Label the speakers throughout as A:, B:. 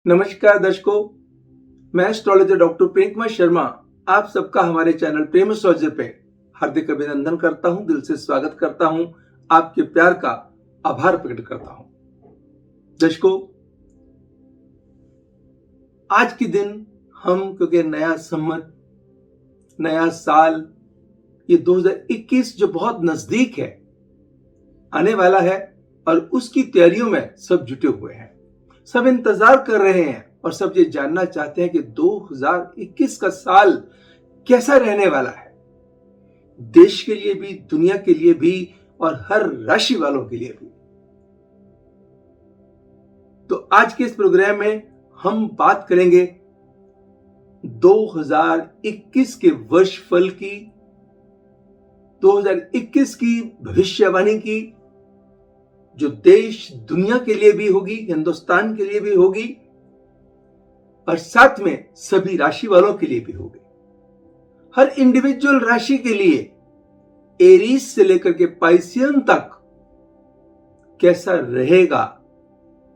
A: नमस्कार दर्शकों, मैं एस्ट्रोलॉजर डॉक्टर प्रेम कुमार शर्मा आप सबका हमारे चैनल प्रेम एस्ट्रोलॉजर पे हार्दिक अभिनंदन करता हूं, दिल से स्वागत करता हूं, आपके प्यार का आभार प्रकट करता हूं। दर्शकों, आज के दिन हम क्योंकि नया संवत, नया साल, ये 2021 जो बहुत नजदीक है, आने वाला है और उसकी तैयारियों में सब जुटे हुए हैं। सब इंतजार कर रहे हैं और सब ये जानना चाहते हैं कि 2021 का साल कैसा रहने वाला है, देश के लिए भी, दुनिया के लिए भी और हर राशि वालों के लिए भी। तो आज के इस प्रोग्राम में हम बात करेंगे 2021 के वर्षफल की, 2021 की भविष्यवाणी की, जो देश दुनिया के लिए भी होगी, हिंदुस्तान के लिए भी होगी और साथ में सभी राशि वालों के लिए भी होगी। हर इंडिविजुअल राशि के लिए एरीज से लेकर के पाइसियन तक कैसा रहेगा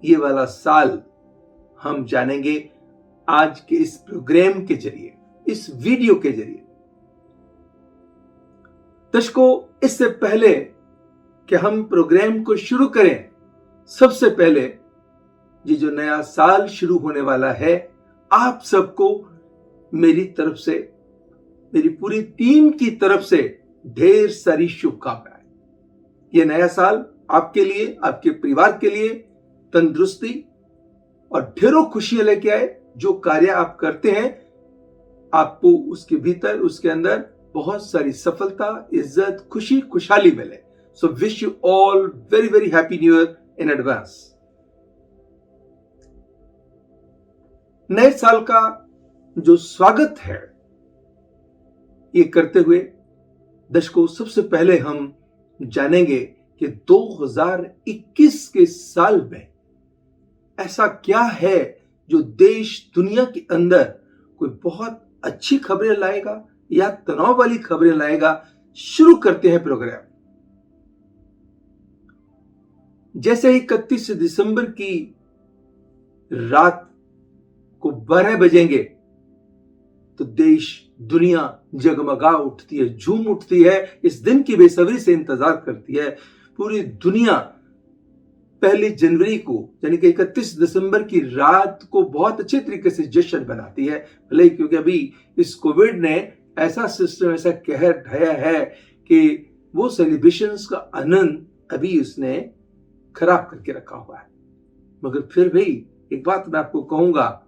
A: ये वाला साल हम जानेंगे आज के इस प्रोग्राम के जरिए, इस वीडियो के जरिए। दर्शकों, इससे पहले कि हम प्रोग्राम को शुरू करें, सबसे पहले ये जो नया साल शुरू होने वाला है, आप सबको मेरी तरफ से, मेरी पूरी टीम की तरफ से ढेर सारी शुभकामनाएं। ये नया साल आपके लिए, आपके परिवार के लिए तंदुरुस्ती और ढेरों खुशियां लेके आए। जो कार्य आप करते हैं, आपको उसके भीतर, उसके अंदर बहुत सारी सफलता, इज्जत, खुशी, खुशहाली मिले। So wish you all very very happy new year in advance। नए साल का जो स्वागत है ये करते हुए दर्शकों, सबसे पहले हम जानेंगे कि 2021 के साल में ऐसा क्या है जो देश दुनिया के अंदर कोई बहुत अच्छी खबरें लाएगा या तनाव वाली खबरें लाएगा। शुरू करते हैं प्रोग्राम। जैसे 31 दिसंबर की रात को 12 बजेंगे तो देश दुनिया जगमगा उठती है, झूम उठती है, इस दिन की बेसब्री से इंतजार करती है। पूरी दुनिया 1 जनवरी को यानी कि 31 दिसंबर की रात को बहुत अच्छे तरीके से जश्न बनाती है। भले क्योंकि अभी इस कोविड ने ऐसा सिस्टम, ऐसा कहर ढाया है कि वो सेलिब्रेशंस का आनंद अभी उसने खराब करके रखा हुआ है। मगर फिर भी एक बात मैं आपको कहूंगा,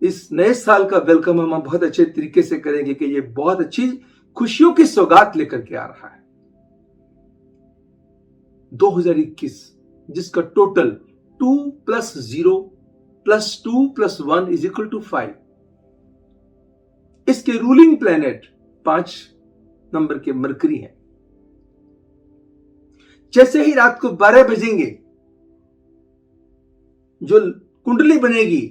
A: इस नए साल का वेलकम हम बहुत अच्छे तरीके से करेंगे कि ये बहुत अच्छी खुशियों की सौगात लेकर के आ रहा है। 2021 जिसका टोटल 2 + 0 + 2 + 1 = 5, इसके रूलिंग प्लैनेट 5 नंबर के मरकरी हैं। जैसे ही रात को 12 बजेंगे जो कुंडली बनेगी,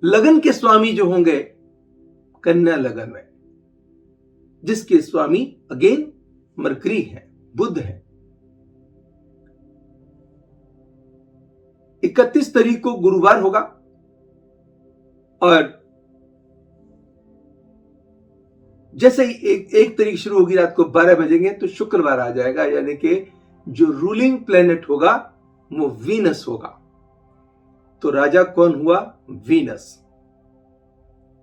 A: लगन के स्वामी जो होंगे कन्या लगन में, जिसके स्वामी अगेन मरकरी है, बुध है। 31 तारीख को गुरुवार होगा और जैसे ही एक तारीख शुरू होगी, रात को 12 बजेंगे तो शुक्रवार आ जाएगा, यानी कि जो रूलिंग प्लेनेट होगा वो वीनस होगा। तो राजा कौन हुआ? वीनस।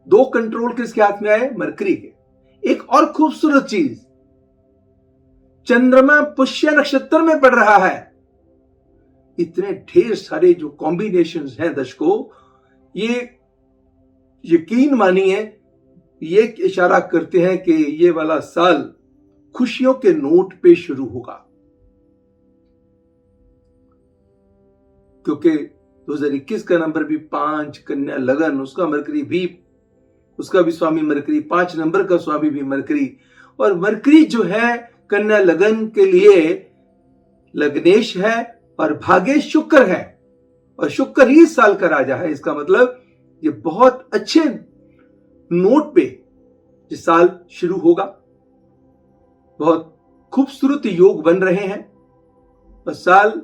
A: 2 कंट्रोल किसके हाथ में आए? मरकरी के। एक और खूबसूरत चीज, चंद्रमा पुष्य नक्षत्र में पड़ रहा है। इतने ढेर सारे जो कॉम्बिनेशंस हैं दर्शकों, ये यकीन मानिए, ये इशारा करते हैं कि ये वाला साल खुशियों के नोट पे शुरू होगा। क्योंकि 2021 का नंबर भी 5, कन्या लगन, उसका मरकरी भी, उसका भी स्वामी मरकरी, 5 नंबर का स्वामी भी मरकरी। और मरकरी जो है कन्या लगन के लिए लग्नेश है और भाग्येश शुक्र है, और शुक्र ही इस साल का राजा है। इसका मतलब ये बहुत अच्छे नोट पे ये साल शुरू होगा। बहुत खूबसूरत योग बन रहे हैं और साल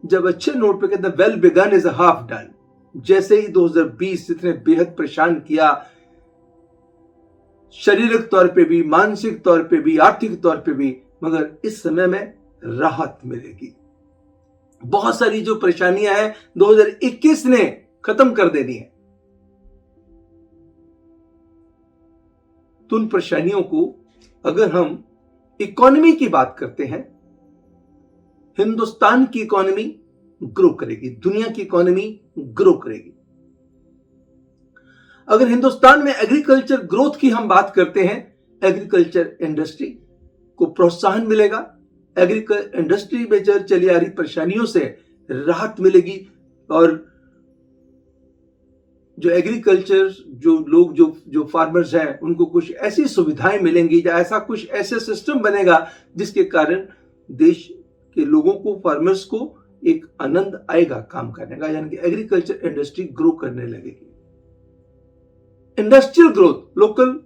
A: जब अच्छे नोट पे कहते हैं well begun is half done, जैसे ही 2020 इतने बेहद परेशान किया, शारीरिक तौर पे भी, मानसिक तौर पे भी, आर्थिक तौर पे भी, मगर इस समय में राहत मिलेगी। बहुत सारी जो परेशानियां हैं 2021 ने खत्म कर देनी है। तो उन परेशानियों को अगर हम इकोनॉमी की बात करते हैं, हिंदुस्तान की इकोनॉमी ग्रो करेगी, दुनिया की इकोनॉमी ग्रो करेगी। अगर हिंदुस्तान में एग्रीकल्चर ग्रोथ की हम बात करते हैं, एग्रीकल्चर इंडस्ट्री को प्रोत्साहन मिलेगा, एग्रीकल्चर इंडस्ट्री में चली आ रही परेशानियों से राहत मिलेगी, और जो एग्रीकल्चर जो लोग जो फार्मर्स हैं उनको कुछ ऐसी सुविधाएं मिलेंगी, या ऐसा कुछ ऐसे सिस्टम बनेगा जिसके कारण देश के लोगों को, फार्मर्स को एक आनंद आएगा काम करने का, यानी कि एग्रीकल्चर इंडस्ट्री ग्रो करने लगेगी। इंडस्ट्रियल ग्रोथ, लोकल,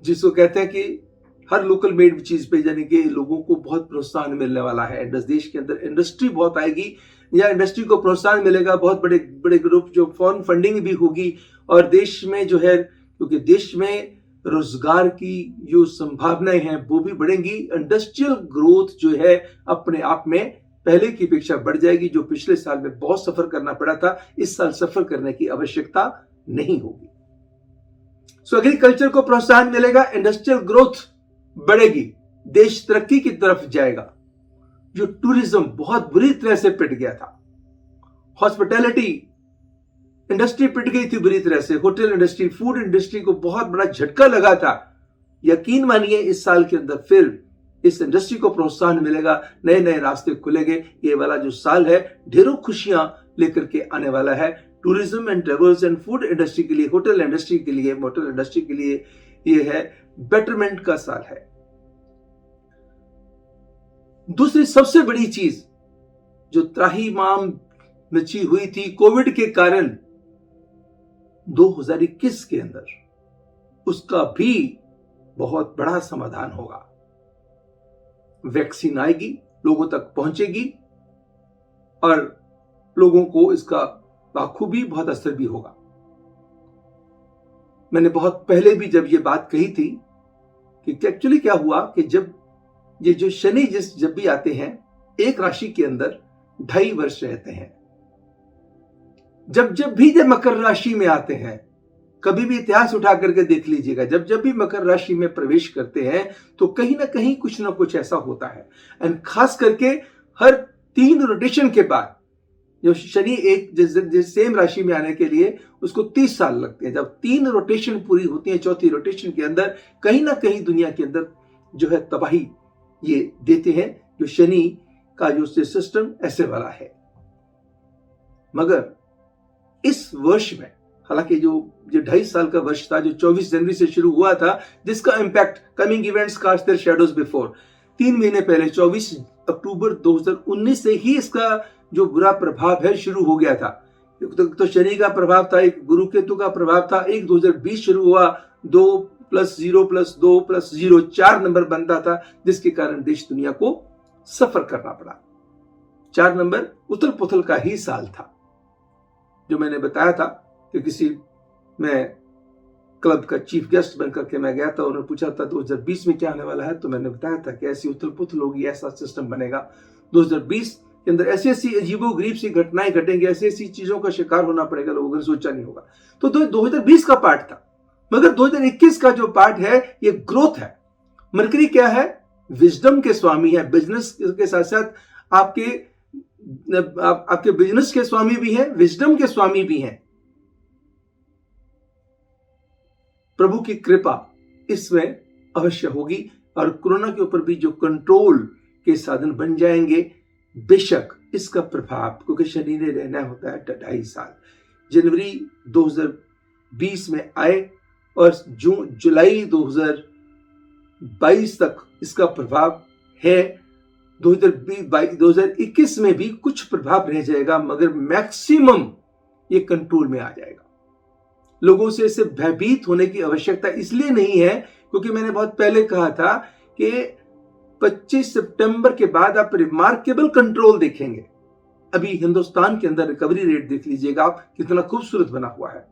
A: जिसको कहते हैं कि हर लोकल मेड चीज पे यानी कि लोगों को बहुत प्रोत्साहन मिलने वाला है। देश के अंदर इंडस्ट्री बहुत आएगी, या इंडस्ट्री को प्रोत्साहन मिलेगा, बहुत बड़े बड़े ग्रुप जो फॉरेन फंडिंग भी होगी, और देश में जो है, क्योंकि देश में रोजगार की जो संभावनाएं हैं वो भी बढ़ेंगी। इंडस्ट्रियल ग्रोथ जो है अपने आप में पहले की अपेक्षा बढ़ जाएगी। जो पिछले साल में बहुत सफर करना पड़ा था, इस साल सफर करने की आवश्यकता नहीं होगी। सो एग्रीकल्चर को प्रोत्साहन मिलेगा, इंडस्ट्रियल ग्रोथ बढ़ेगी, देश तरक्की की तरफ जाएगा। जो टूरिज्म बहुत बुरी तरह से पिट गया था, हॉस्पिटैलिटी इंडस्ट्री पिट गई थी बुरी तरह से, होटल इंडस्ट्री, फूड इंडस्ट्री को बहुत बड़ा झटका लगा था। यकीन मानिए इस साल के अंदर फिर इस इंडस्ट्री को प्रोत्साहन मिलेगा, नए नए रास्ते खुलेंगे। ये वाला जो साल है ढेरों खुशियां लेकर के आने वाला है tourism and travels and food industry के लिए, होटल इंडस्ट्री के लिए, मोटर इंडस्ट्री के लिए। ये है बेटरमेंट का साल है। दूसरी सबसे बड़ी चीज जो त्राहिमाम मची हुई थी कोविड के कारण 2021 के अंदर, उसका भी बहुत बड़ा समाधान होगा। वैक्सीन आएगी, लोगों तक पहुंचेगी, और लोगों को इसका बाखूबी बहुत असर भी होगा। मैंने बहुत पहले भी जब ये बात कही थी कि एक्चुअली क्या हुआ कि जब ये जो शनि जब भी आते हैं, एक राशि के अंदर 2.5 वर्ष रहते हैं। जब भी जब मकर राशि में आते हैं, कभी भी इतिहास उठा करके देख लीजिएगा, जब भी मकर राशि में प्रवेश करते हैं तो कहीं ना कहीं कुछ ना कुछ ऐसा होता है। एंड खास करके हर 3 रोटेशन के बाद जो शनि एक जिस सेम राशि में आने के लिए उसको 30 साल लगते हैं। जब 3 रोटेशन पूरी होती है, चौथी रोटेशन के अंदर कहीं ना कहीं दुनिया के अंदर जो है तबाही ये देते हैं। जो शनि का जो सिस्टम ऐसे वाला है। मगर इस वर्ष में, हालांकि जो 2.5 साल का वर्ष था, जो 24 जनवरी से शुरू हुआ था, जिसका impact coming events cast their shadows before, 3 महीने पहले 24 अक्टूबर 2019 से ही इसका जो बुरा प्रभाव है शुरू हो गया था। तो शनि का प्रभाव था, एक गुरु केतु का प्रभाव था, 2020 शुरू हुआ, 2 + 0 + 2 + 0 4 नंबर बनता था, जिसके कारण देश दुनिया को सफर करना पड़ा। 4 नंबर उथल पुथल का ही साल था। जो मैंने बताया था कि किसी मैं क्लब का चीफ गेस्ट बनकर के मैं गया था, उन्होंने पूछा था 2020 में क्या आने वाला है, तो मैंने बताया था कि ऐसी उथल पुथल होगी, ऐसा सिस्टम बनेगा। 2020 के अंदर ऐसी ऐसी अजीबोगरीब सी घटनाएं घटेंगी, ऐसी ऐसी चीजों का शिकार होना पड़ेगा, लोगों ने सोचा नहीं होगा। तो 2020 का पार्ट था। मगर 2021 का जो पार्ट है ये ग्रोथ है। मरकरी क्या है? विजडम के स्वामी है। बिजनेस के साथ साथ आपके बिजनेस के स्वामी भी हैं, विजडम के स्वामी भी हैं। प्रभु की कृपा इसमें अवश्य होगी, और कोरोना के ऊपर भी जो कंट्रोल के साधन बन जाएंगे। बेशक इसका प्रभाव, क्योंकि शनि ने रहना होता है 2.5 साल, जनवरी 2020 में आए और जुलाई 2022 तक इसका प्रभाव है। 2021 में भी कुछ प्रभाव रह जाएगा, मगर मैक्सिमम ये कंट्रोल में आ जाएगा। लोगों से इससे भयभीत होने की आवश्यकता इसलिए नहीं है क्योंकि मैंने बहुत पहले कहा था कि 25 सितंबर के बाद आप रिमार्केबल कंट्रोल देखेंगे। अभी हिंदुस्तान के अंदर रिकवरी रेट देख लीजिएगा आप, कितना खूबसूरत बना हुआ है।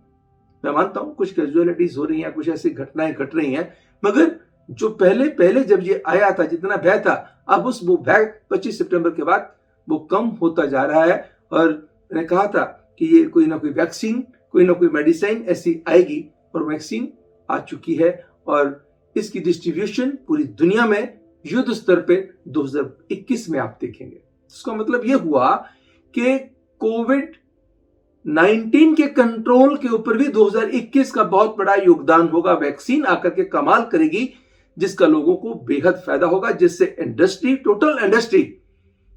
A: मैं मानता हूं कुछ कैजुअलिटीज हो रही हैं, कुछ ऐसी घटनाएं घट रही हैं, मगर जो पहले पहले जब ये आया था, जितना भय था, अब वो भय 25 सितंबर के बाद वो कम होता जा रहा है। और मैंने कहा था कि ये कोई ना कोई वैक्सीन, कोई ना कोई मेडिसिन ऐसी आएगी, और वैक्सीन आ चुकी है, और इसकी डिस्ट्रीब्यूशन पूरी दुनिया में युद्ध स्तर पे 2021 में आप देखेंगे। इसका मतलब ये हुआ कि कोविड-19 के कंट्रोल के ऊपर भी 2021 का बहुत बड़ा योगदान होगा। वैक्सीन आकर के कमाल करेगी, जिसका लोगों को बेहद फायदा होगा, जिससे इंडस्ट्री, टोटल इंडस्ट्री,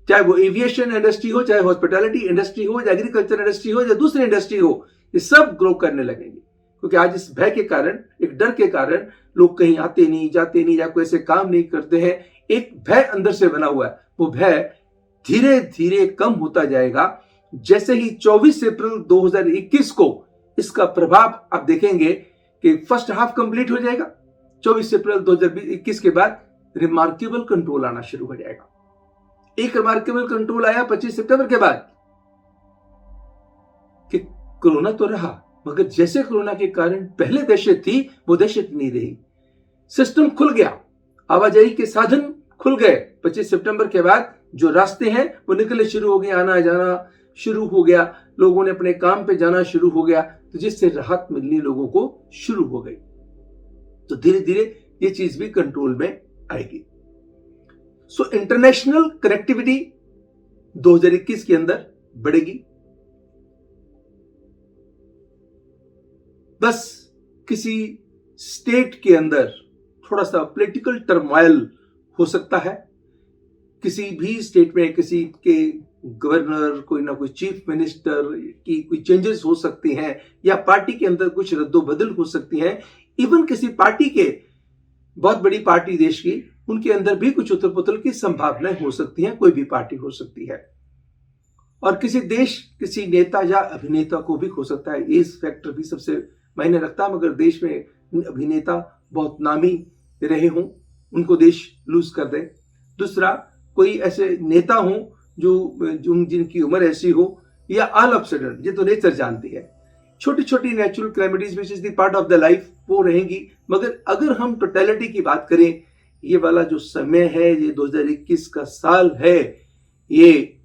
A: चाहे वो एविएशन इंडस्ट्री हो, चाहे हॉस्पिटैलिटी इंडस्ट्री हो, या एग्रीकल्चर इंडस्ट्री हो, या दूसरी इंडस्ट्री हो, ये सब ग्रो करने लगेंगे। क्योंकि आज इस भय के कारण, एक डर के कारण लोग कहीं आते नहीं, जाते नहीं, या कोई ऐसे काम नहीं करते हैं। एक भय अंदर से बना हुआ है, वो भय धीरे धीरे कम होता जाएगा। जैसे ही 24 अप्रैल 2021 को इसका प्रभाव आप देखेंगे कि फर्स्ट हाफ कंप्लीट हो जाएगा। 24 अप्रैल 2021 के बाद रिमार्केबल कंट्रोल आना शुरू हो जाएगा। एक रिमार्केबल कंट्रोल आया 25 सितंबर के बाद कि कोरोना तो रहा, मगर जैसे कोरोना के कारण पहले दहशत थी, वो दहशत नहीं रही। सिस्टम खुल गया, आवाजाही के साधन खुल गए। 25 सितंबर के बाद जो रास्ते हैं वो निकलने शुरू हो गए, आना जाना शुरू हो गया, लोगों ने अपने काम पे जाना शुरू हो गया, तो जिससे राहत मिलनी लोगों को शुरू हो गई। तो धीरे धीरे ये चीज भी कंट्रोल में आएगी। सो इंटरनेशनल कनेक्टिविटी 2021 के अंदर बढ़ेगी। बस किसी स्टेट के अंदर थोड़ा सा पॉलिटिकल टर्मोइल हो सकता है, किसी भी स्टेट में किसी के गवर्नर, कोई ना कोई चीफ मिनिस्टर की कोई चेंजेस हो सकती हैं, या पार्टी के अंदर कुछ रद्दोबदल हो सकती हैं। इवन किसी पार्टी के, बहुत बड़ी पार्टी देश की, उनके अंदर भी कुछ उथल पुथल की संभावनाएं हो सकती हैं। कोई भी पार्टी हो सकती है, और किसी देश, किसी नेता या अभिनेता को भी हो सकता है। एज फैक्टर भी सबसे मायने रखता है, मगर देश में अभिनेता बहुत नामी रहे हों, उनको देश लूज कर दे। दूसरा, कोई ऐसे नेता हो जो जिनकी उम्र ऐसी हो, या ऑल ऑफ सडन, ये तो नेचर जानती है, छोटी छोटी natural calamities which is the part of the life, वो रहेंगी। मगर अगर हम टोटलिटी की बात करें, ये वाला जो समय है, ये 2021 का साल है, ये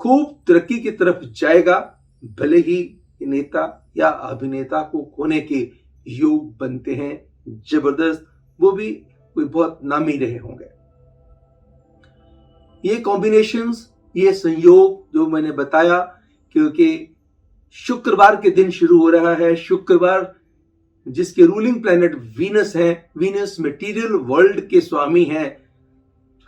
A: खूब तरक्की की तरफ जाएगा। भले ही नेता या अभिनेता को खोने के योग बनते हैं जबरदस्त, वो भी कोई बहुत नामी रहे होंगे। ये कॉम्बिनेशंस, ये संयोग जो मैंने बताया, क्योंकि शुक्रवार के दिन शुरू हो रहा है। शुक्रवार जिसके रूलिंग प्लैनेट वीनस है, वीनस मटेरियल वर्ल्ड के स्वामी हैं,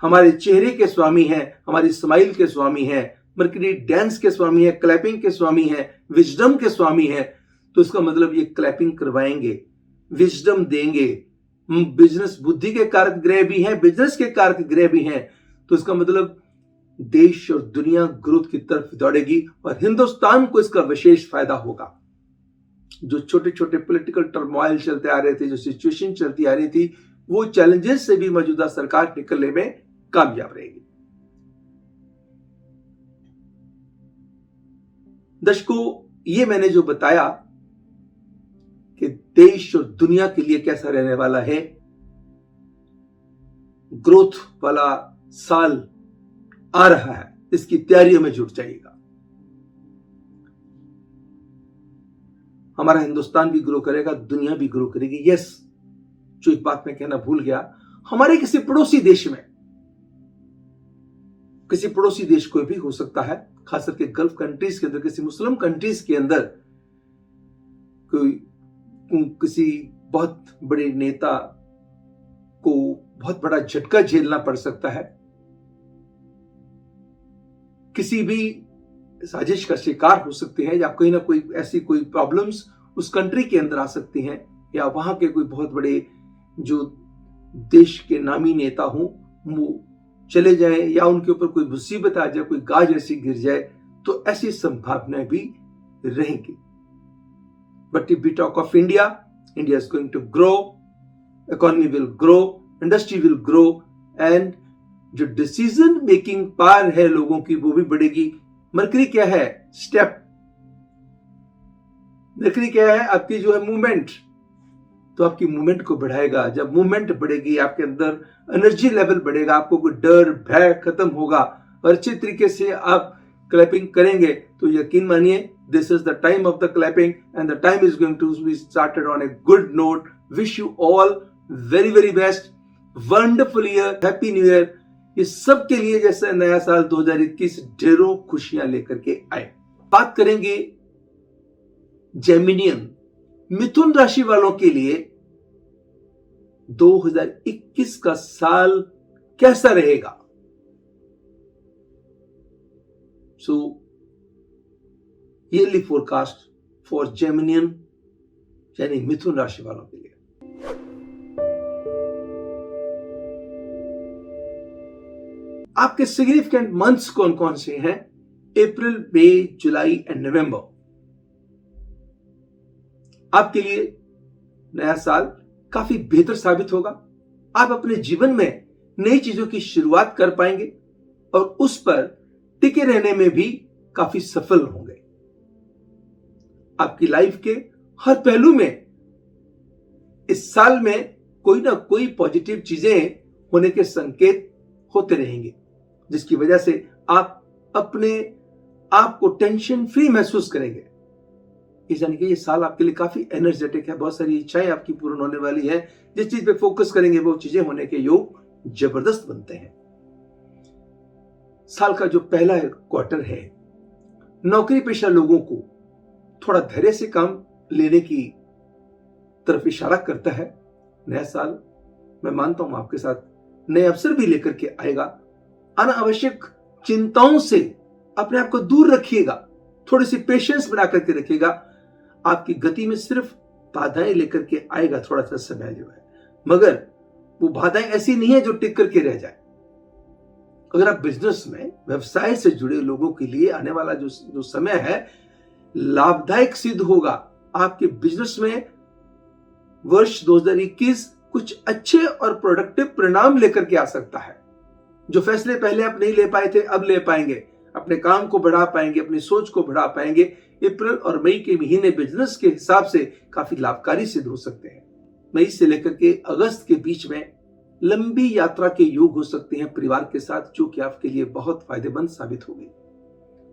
A: हमारे चेहरे के स्वामी हैं, हमारी स्माइल के स्वामी हैं, मर्करी डांस के स्वामी है, क्लैपिंग के स्वामी है, विजडम के स्वामी है। तो इसका मतलब ये क्लैपिंग करवाएंगे, विजडम देंगे। बिजनेस, बुद्धि के कारक ग्रह भी हैं, बिजनेस के कारक ग्रह भी हैं। तो इसका मतलब देश और दुनिया ग्रोथ की तरफ दौड़ेगी, और हिंदुस्तान को इसका विशेष फायदा होगा। जो छोटे छोटे पॉलिटिकल टर्मोइल चलते आ रहे थे, जो सिचुएशन चलती आ रही थी, वो चैलेंजेस से भी मौजूदा सरकार निकलने में कामयाब रहेगी। दर्शकों, ये मैंने जो बताया कि देश और दुनिया के लिए कैसा रहने वाला है, ग्रोथ वाला साल आ रहा है, इसकी तैयारियों में जुट जाइएगा। हमारा हिंदुस्तान भी ग्रो करेगा, दुनिया भी ग्रो करेगी। यस, जो एक बात मैं कहना भूल गया, हमारे किसी पड़ोसी देश में, किसी पड़ोसी देश कोई भी हो सकता है, खास करके गल्फ कंट्रीज के अंदर, किसी मुस्लिम कंट्रीज के अंदर कोई किसी बहुत बड़े नेता को बहुत बड़ा झटका झेलना पड़ सकता है, किसी भी साजिश का शिकार हो सकते हैं, या कोई ना कोई ऐसी कोई प्रॉब्लम्स उस कंट्री के अंदर आ सकती हैं, या वहां के कोई बहुत बड़े जो देश के नामी नेता हों वो चले जाएं, या उनके ऊपर कोई मुसीबत आ जाए, कोई गाज ऐसी गिर जाए, तो ऐसी संभावनाएं भी रहेंगी। But if we talk of India, India is going to grow, economy will grow, industry will grow, and जो डिसीजन मेकिंग पावर है लोगों की, वो भी बढ़ेगी। मरकरी क्या है? स्टेप। मरकरी क्या है? आपकी जो है मूवमेंट। तो आपकी मूवमेंट को बढ़ाएगा। जब मूवमेंट बढ़ेगी, आपके अंदर एनर्जी लेवल बढ़ेगा, आपको कोई डर भय खत्म होगा और अच्छे तरीके से आप क्लैपिंग करेंगे। तो यकीन मानिए, this is the time of the clapping and the time is going to be started on a good note. Wish you all very very best, wonderful year, happy new year. ये सब के लिए जैसे नया साल 2021 ढेरों खुशियां लेकर के आए। बात करेंगे जेमिनियन, मिथुन राशि वालों के लिए 2021 का साल कैसा रहेगा। सो ईयरली फोरकास्ट फॉर जेमिनियन यानी मिथुन राशि वालों के लिए। आपके सिग्निफिकेंट मंथ्स कौन कौन से हैं? अप्रैल, मई, जुलाई एंड नवंबर। आपके लिए नया साल काफी बेहतर साबित होगा। आप अपने जीवन में नई चीजों की शुरुआत कर पाएंगे और उस पर टिके रहने में भी काफी सफल होंगे। आपकी लाइफ के हर पहलू में इस साल में कोई ना कोई पॉजिटिव चीजें होने के संकेत होते रहेंगे, जिसकी वजह से आप अपने आप को टेंशन फ्री महसूस करेंगे। यानी कि ये साल आपके लिए काफी एनर्जेटिक है। बहुत सारी इच्छाएं आपकी पूर्ण होने वाली है। जिस चीज पे फोकस करेंगे वो चीजें होने के योग जबरदस्त बनते हैं। साल का जो पहला क्वार्टर है, नौकरी पेशा लोगों को थोड़ा धैर्य से काम लेने की तरफ इशारा करता है। नया साल मैं मानता हूं आपके साथ नए अवसर भी लेकर के आएगा। अनावश्यक चिंताओं से अपने आप को दूर रखिएगा, थोड़ी सी पेशेंस बना करके रखिएगा। आपकी गति में सिर्फ बाधाएं लेकर के आएगा थोड़ा सा समय जो है, मगर वो बाधाएं ऐसी नहीं है जो टिक करके रह जाए। अगर आप बिजनेस में व्यवसाय से जुड़े लोगों के लिए आने वाला जो समय है लाभदायक सिद्ध होगा। आपके बिजनेस में वर्ष 2021 कुछ अच्छे और प्रोडक्टिव परिणाम लेकर के आ सकता है। जो फैसले पहले आप नहीं ले पाए थे अब ले पाएंगे, अपने काम को बढ़ा पाएंगे, अपनी सोच को बढ़ा पाएंगे। अप्रैल और मई के महीने बिजनेस के हिसाब से काफी लाभकारी सिद्ध हो सकते हैं। मई से लेकर के अगस्त के बीच में लंबी यात्रा के योग हो सकते हैं परिवार के साथ, जो कि आपके लिए बहुत फायदेमंद साबित होगी।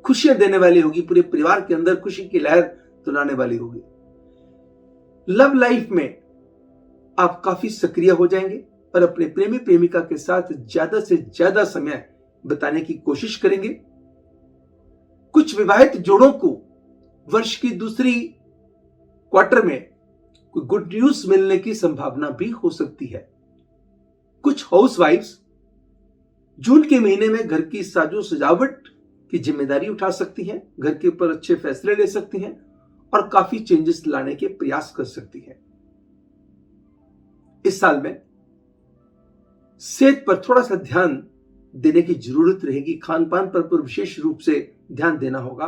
A: खुशियां देने वाली होगी, पूरे परिवार के अंदर खुशी की लहर दुलाने वाली होगी। लव लाइफ में आप काफी सक्रिय हो जाएंगे और अपने प्रेमी प्रेमिका के साथ ज्यादा से ज्यादा समय बिताने की कोशिश करेंगे। कुछ विवाहित जोड़ों को वर्ष की दूसरी क्वार्टर में कोई गुड न्यूज मिलने की संभावना भी हो सकती है। कुछ हाउसवाइफ्स जून के महीने में घर की साजो सजावट की जिम्मेदारी उठा सकती हैं, घर के ऊपर अच्छे फैसले ले सकती हैं और काफी चेंजेस लाने के प्रयास कर सकती हैं। इस साल में सेहत पर थोड़ा सा ध्यान देने की जरूरत रहेगी। खान पान पर विशेष रूप से ध्यान देना होगा।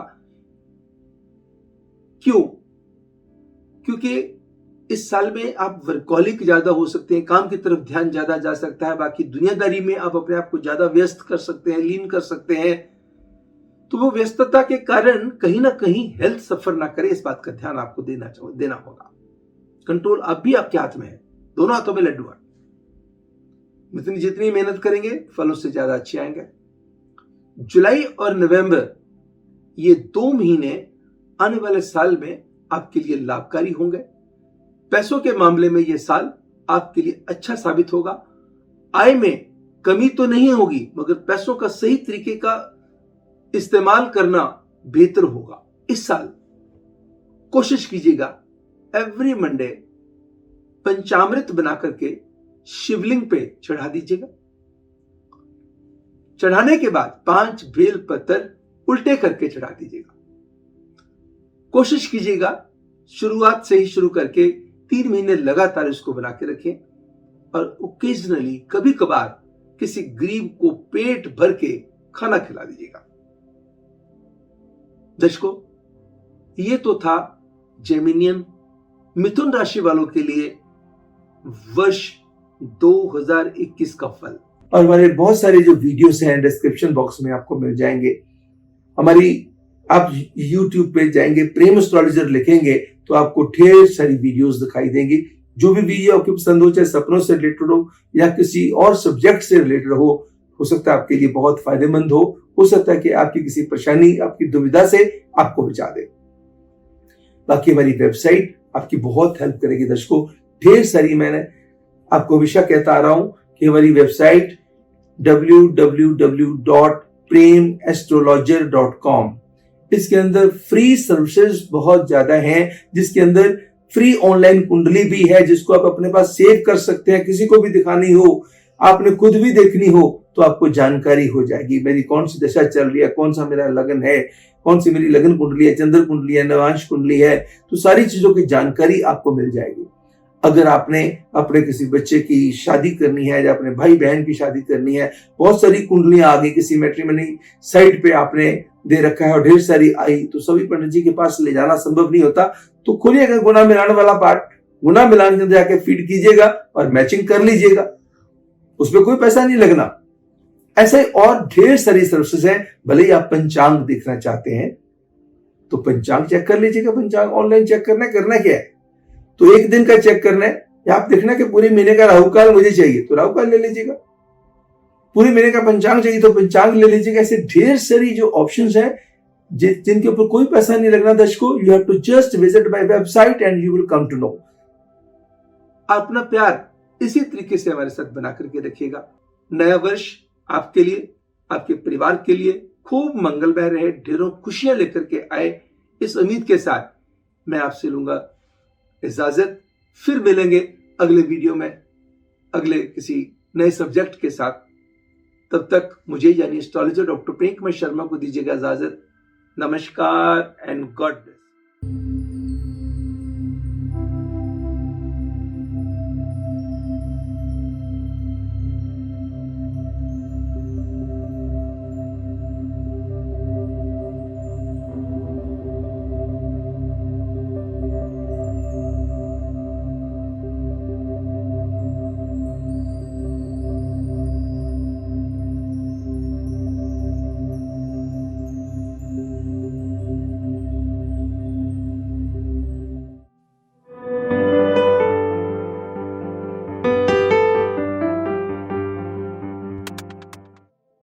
A: क्यों? क्योंकि इस साल में आप वर्कहोलिक ज्यादा हो सकते हैं, काम की तरफ ध्यान ज्यादा जा सकता है, बाकी दुनियादारी में आप अपने आप को ज्यादा व्यस्त कर सकते हैं, लीन कर सकते हैं। तो वो व्यस्तता के कारण कहीं ना कहीं हेल्थ सफर ना करे, इस बात का ध्यान आपको देना होगा। कंट्रोल अब भी आपके हाथ में है, दोनों हाथों में लड्डू है। जितनी मेहनत करेंगे फल उससे ज्यादा अच्छे आएंगे। जुलाई और नवंबर ये 2 महीने आने वाले साल में आपके लिए लाभकारी होंगे। पैसों के मामले में यह साल आपके लिए अच्छा साबित होगा। आय में कमी तो नहीं होगी, मगर पैसों का सही तरीके का इस्तेमाल करना बेहतर होगा। इस साल कोशिश कीजिएगा एवरी मंडे पंचामृत बना करके शिवलिंग पे चढ़ा दीजिएगा। चढ़ाने के बाद 5 बेल पत्थर उल्टे करके चढ़ा दीजिएगा। कोशिश कीजिएगा शुरुआत से ही शुरू करके 3 महीने लगातार इसको बना के रखें और ओकेजनली कभी कभार किसी गरीब को पेट भर के खाना खिला दीजिएगा। दर्शकों, ये तो था जेमिनियन मिथुन राशि वालों के लिए वर्ष 2021 का फल। और हमारे बहुत सारे जो वीडियोस हैं डिस्क्रिप्शन बॉक्स में आपको मिल जाएंगे। हमारी आप YouTube पे जाएंगे, प्रेम एस्ट्रोलॉजर लिखेंगे तो आपको ढेर सारी वीडियोस दिखाई देंगी। जो भी वीडियो आपको पसंद हो, चाहे सपनों से रिलेटेड हो या किसी और सब्जेक्ट से रिलेटेड हो सकता है आपके लिए बहुत फायदेमंद हो सकता है कि आपकी किसी परेशानी, आपकी दुविधा से आपको बचा दे। बाकी हमारी वेबसाइट आपकी बहुत हेल्प करेगी दर्शकों। ढेर सारी, मैंने आपको हमेशा कहता आ रहा हूं कि हमारी वेबसाइट www.premastrologer.com, इसके अंदर फ्री सर्विसेज बहुत ज्यादा हैं, जिसके अंदर फ्री ऑनलाइन कुंडली भी है जिसको आप अपने पास सेव कर सकते हैं। किसी को भी दिखानी हो, आपने खुद भी देखनी हो तो आपको जानकारी हो जाएगी मेरी कौन सी दशा चल रही है, कौन सा मेरा लगन है, कौन सी मेरी लगन कुंडली है, चंद्र कुंडली है, नवांश कुंडली है, तो सारी चीजों की जानकारी आपको मिल जाएगी। अगर आपने अपने किसी बच्चे की शादी करनी है या अपने भाई बहन की शादी करनी है, बहुत सारी कुंडलियां आ गई, किसी मैट्रिमनी साइट पे आपने दे रखा है और ढेर सारी आई, तो सभी पंडित जी के पास ले जाना संभव नहीं होता। तो खोलिएगा गुना मिलान वाला पार्ट, गुना मिलान के अंदर जाके फीड कीजिएगा और मैचिंग कर लीजिएगा, उसमें कोई पैसा नहीं लगना। ऐसे और ढेर सारी सर्विसेज हैं। भले ही आप पंचांग देखना चाहते हैं तो पंचांग चेक कर लीजिएगा। पंचांग ऑनलाइन चेक करना क्या है, तो एक दिन का चेक करना है, या आप देखना कि पूरे महीने का राहु काल मुझे चाहिए तो राहु काल ले लीजिएगा, पूरे महीने का पंचांग चाहिए तो पंचांग ले लीजिएगा। ऐसे ढेर सारी जो ऑप्शंस हैं जिनके ऊपर कोई पैसा नहीं लगना दर्शकों। You have to just visit my website and you will come to know. अपना प्यार इसी तरीके से हमारे साथ बना करके रखिएगा। नया वर्ष आपके लिए, आपके परिवार के लिए खूब मंगलमय रहे, ढेरों खुशियां लेकर के आए, इस उम्मीद के साथ मैं आपसे लूंगा इजाजत। फिर मिलेंगे अगले वीडियो में अगले किसी नए सब्जेक्ट के साथ। तब तक मुझे यानी एस्ट्रोलॉजर डॉक्टर प्रेम कुमार शर्मा को दीजिएगा इजाजत। नमस्कार एंड गॉड ब्लेस।